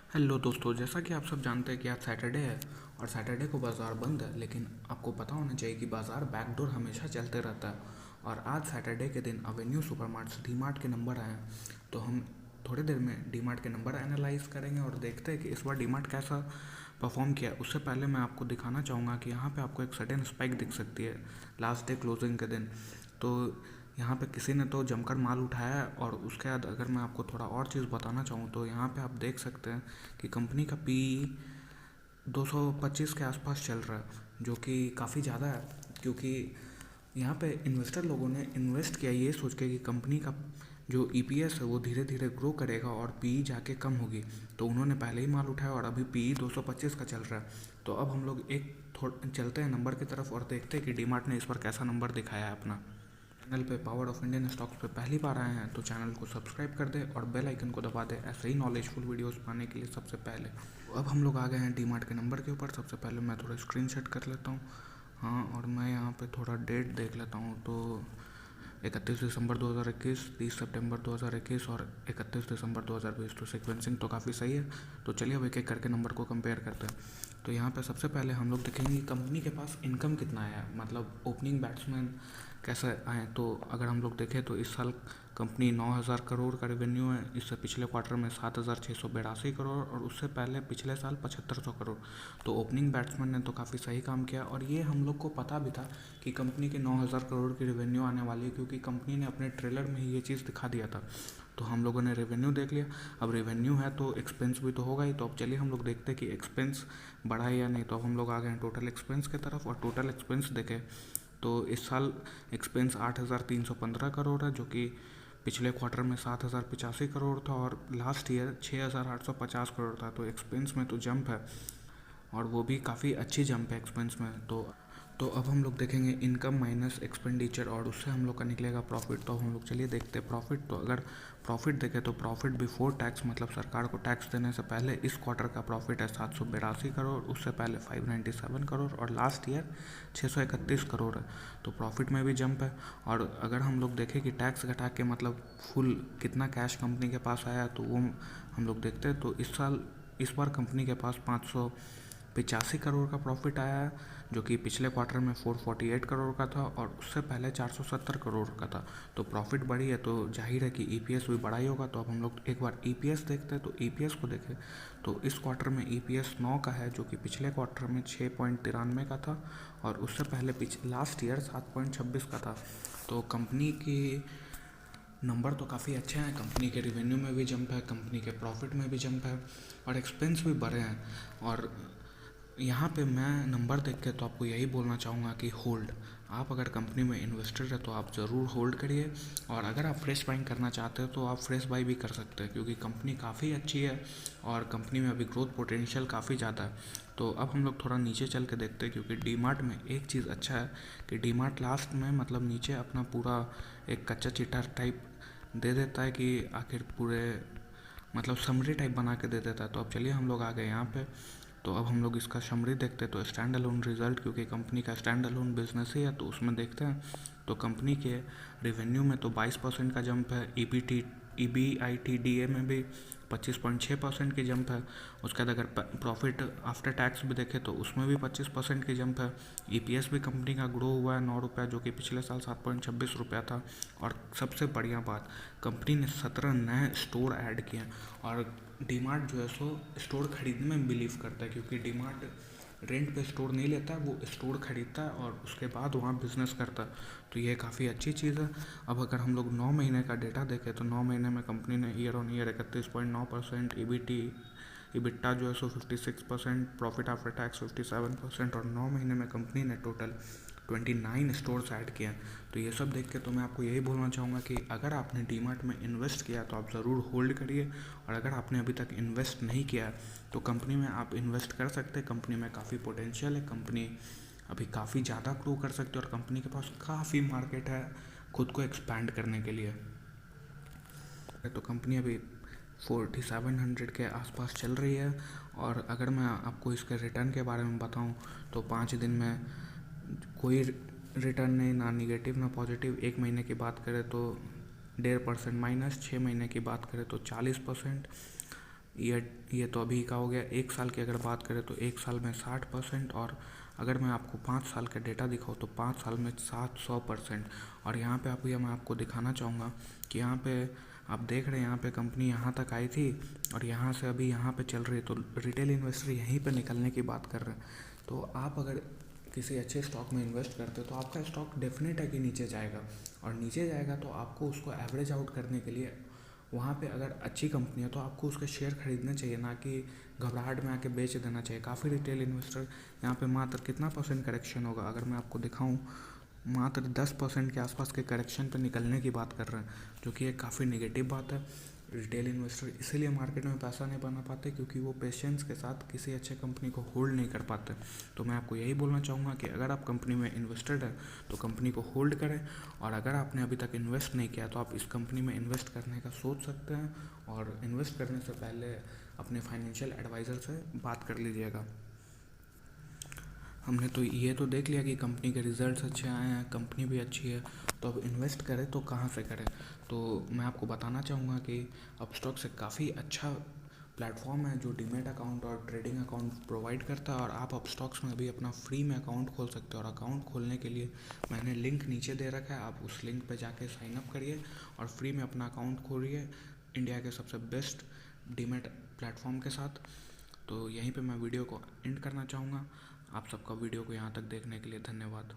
Hello दोस्तों, जैसा कि आप सब जानते हैं कि आज सैटरडे है और सैटरडे को बाज़ार बंद है। लेकिन आपको पता होना चाहिए कि बाज़ार बैकडोर हमेशा चलते रहता है। और आज सैटरडे के दिन अवेन्यू सुपरमार्ट डी मार्ट के नंबर आए हैं, तो हम थोड़ी देर में डी मार्ट के नंबर एनालाइज करेंगे और देखते हैं कि इस बार डी मार्ट कैसा परफॉर्म किया। उससे पहले मैं आपको दिखाना चाहूँगा कि यहाँ पे आपको एक सडन स्पाइक दिख सकती है लास्ट डे क्लोजिंग के दिन। तो यहाँ पे किसी ने तो जमकर माल उठाया है। और उसके बाद अगर मैं आपको थोड़ा और चीज़ बताना चाहूँ तो यहाँ पे आप देख सकते हैं कि कंपनी का पी 225 के आसपास चल रहा है, जो कि काफ़ी ज़्यादा है। क्योंकि यहाँ पे इन्वेस्टर लोगों ने इन्वेस्ट किया ये सोच के कि कंपनी का जो ईपीएस है वो धीरे धीरे ग्रो करेगा और पी जाके कम होगी। तो उन्होंने पहले ही माल उठाया और अभी पी 225 का चल रहा है। तो अब हम लोग एक चलते हैं नंबर की तरफ और देखते हैं कि डीमार्ट ने इस बार कैसा नंबर दिखाया है अपना। चैनल पे पावर ऑफ इंडियन स्टॉक्स पे पहली बार आए हैं तो चैनल को सब्सक्राइब कर दे और बेल आइकन को दबा दे ऐसे ही नॉलेजफुल वीडियोस पाने के लिए सबसे पहले। तो अब हम लोग आ गए हैं डीमार्ट के नंबर के ऊपर। सबसे पहले मैं थोड़ा स्क्रीनशॉट कर लेता हूँ। हाँ, और मैं यहाँ पे थोड़ा डेट देख लेता हूँ। तो 31 दिसंबर 2021, 30 सितंबर 2021 और 31 दिसंबर 2020। तो सीक्वेंसिंग तो काफ़ी सही है। तो चलिए अब एक एक करके नंबर को कंपेयर करते हैं। तो यहाँ पे सबसे पहले हम लोग देखेंगे कंपनी के पास इनकम कितना आया, मतलब ओपनिंग बैट्समैन कैसे आए। तो अगर हम लोग देखें तो इस साल कंपनी 9,000 करोड़ का रेवेन्यू है। इससे पिछले क्वार्टर में 7,682 करोड़ और उससे पहले पिछले साल 7,500 करोड़। तो ओपनिंग बैट्समैन ने तो काफ़ी सही काम किया और ये हम लोग को पता भी था कि कंपनी के 9,000 करोड़ की रेवेन्यू आने वाली है, क्योंकि कंपनी ने अपने ट्रेलर में ही ये चीज़ दिखा दिया था। तो हम लोगों ने रेवेन्यू देख लिया। अब रेवेन्यू है तो एक्सपेंस भी तो होगा ही। तो अब चलिए हम लोग देखते हैं कि एक्सपेंस बढ़ा है या नहीं। तो अब हम लोग आ गए हैं टोटल एक्सपेंस की तरफ और टोटल एक्सपेंस देखें तो इस साल एक्सपेंस 8,315 करोड़ है, जो कि पिछले क्वार्टर में 7,085 करोड़ था और लास्ट ईयर 6,850 करोड़ था। तो एक्सपेंस में तो जंप है और वो भी काफ़ी अच्छी जंप है एक्सपेंस में। तो अब हम लोग देखेंगे इनकम माइनस एक्सपेंडिचर और उससे हम लोग का निकलेगा प्रॉफिट। तो हम लोग चलिए देखते हैं प्रॉफिट। तो अगर प्रॉफिट देखें तो प्रॉफिट बिफोर टैक्स, मतलब सरकार को टैक्स देने से पहले इस क्वार्टर का प्रॉफिट है 782 करोड़, उससे पहले 597 करोड़ और लास्ट ईयर 631 करोड़ है। तो प्रॉफिट में भी जंप है। और अगर हम लोग देखें कि टैक्स घटा के मतलब फुल कितना कैश कंपनी के पास आया तो वो हम लोग देखते हैं। तो इस बार कंपनी के पास 585 करोड़ का प्रॉफिट आया है, जो कि पिछले क्वार्टर में 448 करोड़ का था और उससे पहले 470 करोड़ का था। तो प्रॉफिट बढ़ी है तो जाहिर है कि ईपीएस भी बढ़ा ही होगा। तो अब हम लोग एक बार ईपीएस देखते हैं। तो ईपीएस को देखें तो इस क्वार्टर में ईपीएस 9 का है, जो कि पिछले क्वार्टर में 6.93 का था और उससे पहले लास्ट ईयर 7.26 का था। तो कंपनी की नंबर तो काफ़ी अच्छे हैं। कंपनी के रिवेन्यू में भी जंप है, कंपनी के प्रॉफिट में भी जंप है और एक्सपेंस भी बढ़े हैं। और यहाँ पे मैं नंबर देख के तो आपको यही बोलना चाहूँगा कि होल्ड। आप अगर कंपनी में इन्वेस्टर है तो आप ज़रूर होल्ड करिए। और अगर आप फ्रेश बाइंग करना चाहते हो तो आप फ्रेश बाई भी कर सकते हैं, क्योंकि कंपनी काफ़ी अच्छी है और कंपनी में अभी ग्रोथ पोटेंशियल काफ़ी ज़्यादा है। तो अब हम लोग थोड़ा नीचे चल के देखते हैं, क्योंकि डीमार्ट में एक चीज़ अच्छा है कि डीमार्ट लास्ट में मतलब नीचे अपना पूरा एक कच्चा चिट्ठा टाइप दे देता है कि आखिर पूरे मतलब समरी टाइप बना के दे देता है। तो अब चलिए हम लोग आ गए यहाँ पे। तो अब हम लोग इसका समरी देखते हैं। तो स्टैंड अलोन रिजल्ट, क्योंकि कंपनी का स्टैंड अलोन बिजनेस ही है तो उसमें देखते हैं। तो कंपनी के रेवेन्यू में तो 22% का जंप है, EBITDA में भी 25.6% की जंप है। उसके बाद अगर प्रॉफिट आफ्टर टैक्स भी देखें तो उसमें भी 25% की जंप है। ईपीएस भी कंपनी का ग्रो हुआ है 9 रुपया, जो कि पिछले साल 7.26 रुपया था। और सबसे बढ़िया बात, कंपनी ने 17 नए स्टोर ऐड किए हैं। और डीमार्ट जो है सो स्टोर खरीदने में बिलीव करता है, क्योंकि डीमार्ट रेंट पे स्टोर नहीं लेता है, वो स्टोर खरीदता है और उसके बाद वहाँ बिजनेस करता है। तो ये काफ़ी अच्छी चीज़ है। अब अगर हम लोग 9 महीने का डेटा देखें तो 9 महीने में कंपनी ने ईयर ऑन ईयर 31.9%, इबिट्टा जो है सो 56%, प्रॉफिट आफ्टर टैक्स 57% और 9 महीने में कंपनी ने टोटल 29 स्टोर्स ऐड किए हैं। तो ये सब देख के तो मैं आपको यही बोलना चाहूँगा कि अगर आपने डीमार्ट में इन्वेस्ट किया तो आप ज़रूर होल्ड करिए। और अगर आपने अभी तक इन्वेस्ट नहीं किया तो कंपनी में आप इन्वेस्ट कर सकते हैं। कंपनी में काफ़ी पोटेंशियल है, कंपनी अभी काफ़ी ज़्यादा ग्रो कर सकती है और कंपनी के पास काफ़ी मार्केट है खुद को एक्सपैंड करने के लिए। तो कंपनी अभी 4700 के आसपास चल रही है। और अगर मैं आपको इसके रिटर्न के बारे में बताऊं तो 5 दिन में कोई रिटर्न नहीं, ना निगेटिव ना पॉजिटिव। एक महीने की बात करें तो 1.5% माइनस, 6 महीने की बात करें तो 40%। ये तो अभी का हो गया। 1 साल की अगर बात करें तो 1 साल में 60%, और अगर मैं आपको 5 साल का डेटा दिखाऊँ तो 5 साल में 700%। और यहाँ पे अभी मैं आपको दिखाना चाहूँगा कि यहाँ पे आप देख रहे हैं, यहाँ पे कंपनी यहाँ तक आई थी और यहाँ से अभी यहाँ पे चल रही है। तो रिटेल इन्वेस्टर यहीं पे निकलने की बात कर रहे हैं। तो आप अगर किसी अच्छे स्टॉक में इन्वेस्ट करते हो तो आपका स्टॉक डेफिनेट है कि नीचे जाएगा, और नीचे जाएगा तो आपको उसको एवरेज आउट करने के लिए वहाँ पे अगर अच्छी कंपनी है तो आपको उसके शेयर खरीदने चाहिए, ना कि घबराहट में आके बेच देना चाहिए। काफ़ी रिटेल इन्वेस्टर यहाँ पे मात्र कितना % करेक्शन होगा अगर मैं आपको दिखाऊं, मात्र 10% के आसपास के करेक्शन पे निकलने की बात कर रहे हैं, जो कि एक काफ़ी नेगेटिव बात है। रिटेल इन्वेस्टर इसीलिए मार्केट में पैसा नहीं बना पाते क्योंकि वो पेशेंस के साथ किसी अच्छे कंपनी को होल्ड नहीं कर पाते। तो मैं आपको यही बोलना चाहूँगा कि अगर आप कंपनी में इन्वेस्टेड है तो कंपनी को होल्ड करें, और अगर आपने अभी तक इन्वेस्ट नहीं किया तो आप इस कंपनी में इन्वेस्ट करने का सोच सकते हैं। और इन्वेस्ट करने से पहले अपने फाइनेंशियल एडवाइज़र से बात कर लीजिएगा। हमने तो ये तो देख लिया कि कंपनी के रिजल्ट्स अच्छे आए हैं, कंपनी भी अच्छी है, तो अब इन्वेस्ट करें तो कहाँ से करें। तो मैं आपको बताना चाहूँगा कि अपस्टॉक्स एक काफ़ी अच्छा प्लेटफॉर्म है जो डीमैट अकाउंट और ट्रेडिंग अकाउंट प्रोवाइड करता है, और आप अपस्टॉक्स में अभी अपना फ्री में अकाउंट खोल सकते हो। और अकाउंट खोलने के लिए मैंने लिंक नीचे दे रखा है, आप उस लिंक पर जाके साइनअप करिए और फ्री में अपना अकाउंट खोलिए इंडिया के सबसे बेस्ट डीमैट प्लेटफॉर्म के साथ। तो यहीं पे मैं वीडियो को एंड करना चाहूँगा। आप सबका वीडियो को यहाँ तक देखने के लिए धन्यवाद।